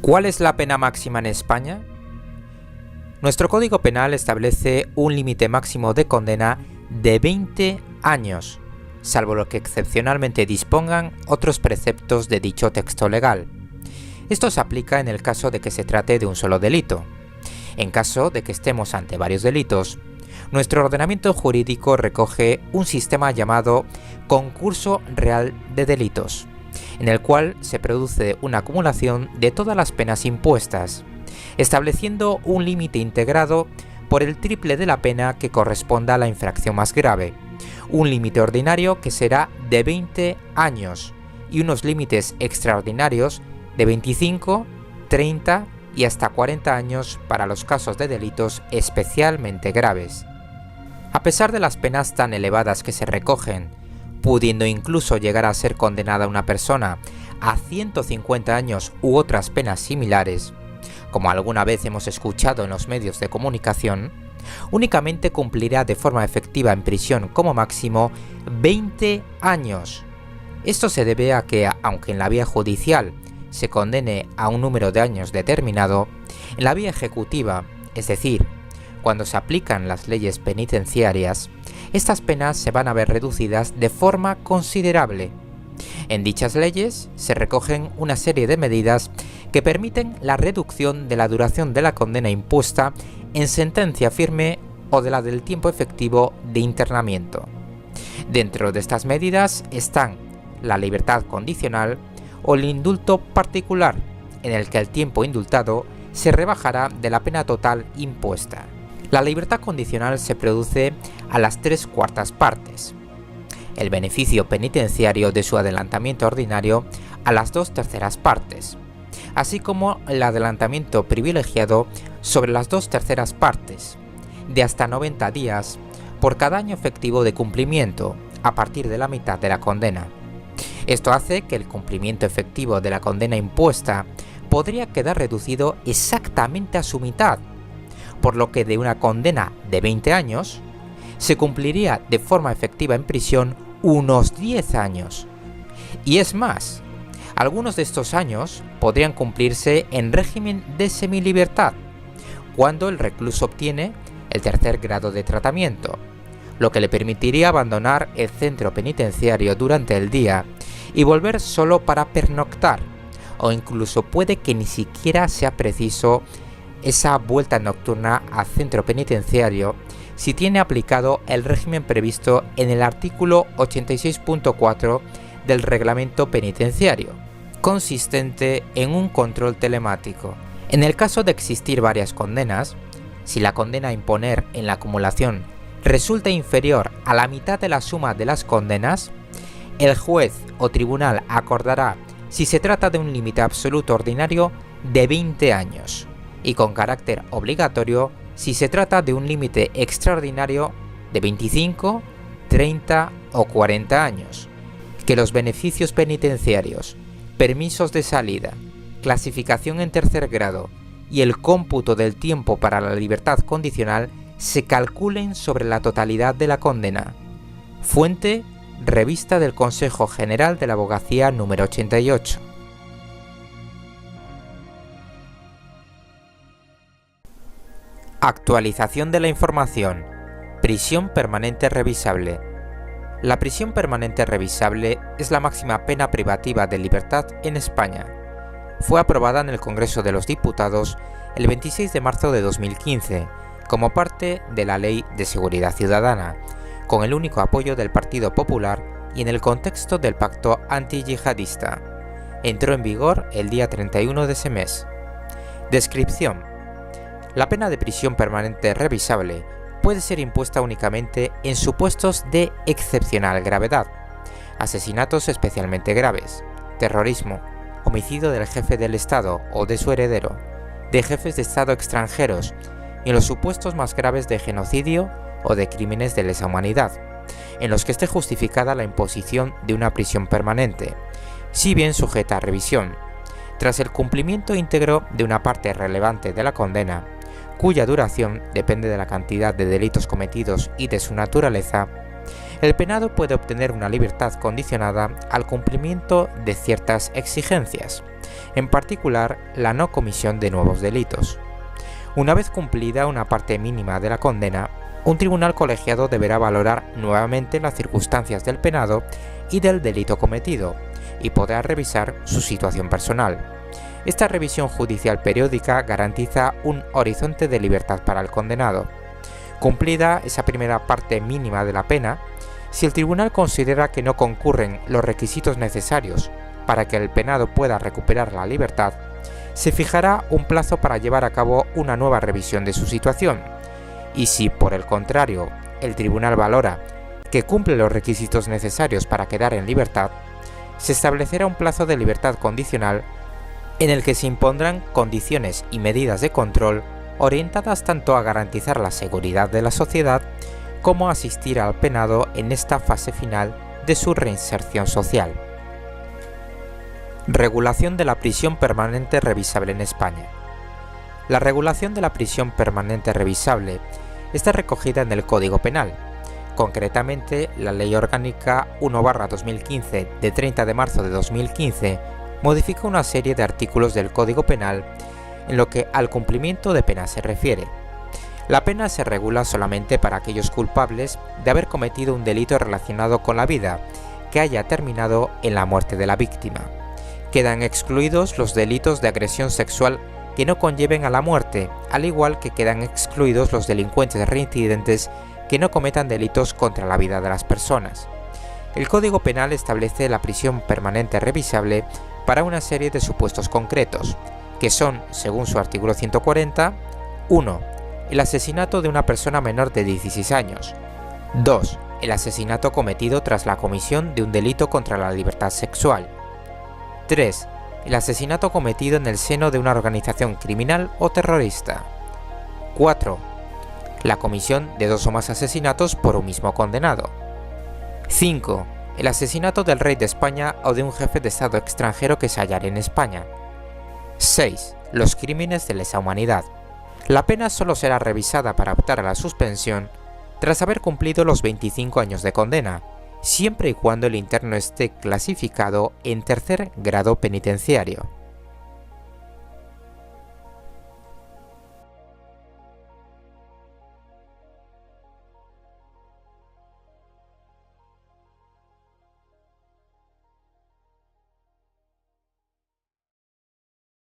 ¿Cuál es la pena máxima en España? Nuestro Código Penal establece un límite máximo de condena de 20 años, salvo lo que excepcionalmente dispongan otros preceptos de dicho texto legal. Esto se aplica en el caso de que se trate de un solo delito. En caso de que estemos ante varios delitos, nuestro ordenamiento jurídico recoge un sistema llamado concurso real de delitos, en el cual se produce una acumulación de todas las penas impuestas, estableciendo un límite integrado por el triple de la pena que corresponda a la infracción más grave, un límite ordinario que será de 20 años y unos límites extraordinarios de 25, 30 y hasta 40 años para los casos de delitos especialmente graves. A pesar de las penas tan elevadas que se recogen, pudiendo incluso llegar a ser condenada una persona a 150 años u otras penas similares, como alguna vez hemos escuchado en los medios de comunicación, únicamente cumplirá de forma efectiva en prisión como máximo 20 años. Esto se debe a que, aunque en la vía judicial se condene a un número de años determinado, en la vía ejecutiva, es decir, cuando se aplican las leyes penitenciarias, estas penas se van a ver reducidas de forma considerable. En dichas leyes se recogen una serie de medidas que permiten la reducción de la duración de la condena impuesta en sentencia firme o de la del tiempo efectivo de internamiento. Dentro de estas medidas están la libertad condicional o el indulto particular, en el que el tiempo indultado se rebajará de la pena total impuesta. La libertad condicional se produce a las 3/4 partes, el beneficio penitenciario de su adelantamiento ordinario a las 2/3 partes, así como el adelantamiento privilegiado sobre las 2/3 partes, de hasta 90 días por cada año efectivo de cumplimiento a partir de la mitad de la condena. Esto hace que el cumplimiento efectivo de la condena impuesta podría quedar reducido exactamente a su mitad, por lo que de una condena de 20 años se cumpliría de forma efectiva en prisión unos 10 años. Y es más, algunos de estos años podrían cumplirse en régimen de semilibertad, cuando el recluso obtiene el tercer grado de tratamiento, lo que le permitiría abandonar el centro penitenciario durante el día y volver solo para pernoctar, o incluso puede que ni siquiera sea preciso esa vuelta nocturna al centro penitenciario si tiene aplicado el régimen previsto en el artículo 86.4 del reglamento penitenciario, consistente en un control telemático. En el caso de existir varias condenas, si la condena a imponer en la acumulación resulta inferior a la mitad de la suma de las condenas, el juez o tribunal acordará si se trata de un límite absoluto ordinario de 20 años y con carácter obligatorio si se trata de un límite extraordinario de 25, 30 o 40 años. Que los beneficios penitenciarios, permisos de salida, clasificación en tercer grado y el cómputo del tiempo para la libertad condicional se calculen sobre la totalidad de la condena. Fuente: Revista del Consejo General de la Abogacía número 88. Actualización de la información. Prisión permanente revisable. La prisión permanente revisable es la máxima pena privativa de libertad en España. Fue aprobada en el Congreso de los Diputados el 26 de marzo de 2015, como parte de la Ley de Seguridad Ciudadana, con el único apoyo del Partido Popular y en el contexto del pacto antiyihadista. Entró en vigor el día 31 de ese mes. Descripción. La pena de prisión permanente revisable puede ser impuesta únicamente en supuestos de excepcional gravedad: asesinatos especialmente graves, terrorismo, homicidio del jefe del Estado o de su heredero, de jefes de Estado extranjeros y en los supuestos más graves de genocidio o de crímenes de lesa humanidad, en los que esté justificada la imposición de una prisión permanente, si bien sujeta a revisión, tras el cumplimiento íntegro de una parte relevante de la condena, cuya duración depende de la cantidad de delitos cometidos y de su naturaleza. El penado puede obtener una libertad condicionada al cumplimiento de ciertas exigencias, en particular la no comisión de nuevos delitos. Una vez cumplida una parte mínima de la condena, un tribunal colegiado deberá valorar nuevamente las circunstancias del penado y del delito cometido, y podrá revisar su situación personal. Esta revisión judicial periódica garantiza un horizonte de libertad para el condenado. Cumplida esa primera parte mínima de la pena, si el tribunal considera que no concurren los requisitos necesarios para que el penado pueda recuperar la libertad, se fijará un plazo para llevar a cabo una nueva revisión de su situación, y si, por el contrario, el tribunal valora que cumple los requisitos necesarios para quedar en libertad, se establecerá un plazo de libertad condicional en el que se impondrán condiciones y medidas de control orientadas tanto a garantizar la seguridad de la sociedad como a asistir al penado en esta fase final de su reinserción social. Regulación de la prisión permanente revisable en España. La regulación de la prisión permanente revisable está recogida en el Código Penal, concretamente la Ley Orgánica 1/2015 de 30 de marzo de 2015 modifica una serie de artículos del Código Penal en lo que al cumplimiento de pena se refiere. La pena se regula solamente para aquellos culpables de haber cometido un delito relacionado con la vida que haya terminado en la muerte de la víctima. Quedan excluidos los delitos de agresión sexual que no conlleven a la muerte, al igual que quedan excluidos los delincuentes reincidentes que no cometan delitos contra la vida de las personas. El Código Penal establece la prisión permanente revisable para una serie de supuestos concretos, que son, según su artículo 140, 1. El asesinato de una persona menor de 16 años. 2. El asesinato cometido tras la comisión de un delito contra la libertad sexual. 3. El asesinato cometido en el seno de una organización criminal o terrorista. 4. La comisión de 2 o más asesinatos por un mismo condenado. 5. El asesinato del rey de España o de un jefe de Estado extranjero que se hallara en España. 6. Los crímenes de lesa humanidad. La pena solo será revisada para optar a la suspensión tras haber cumplido los 25 años de condena, siempre y cuando el interno esté clasificado en tercer grado penitenciario.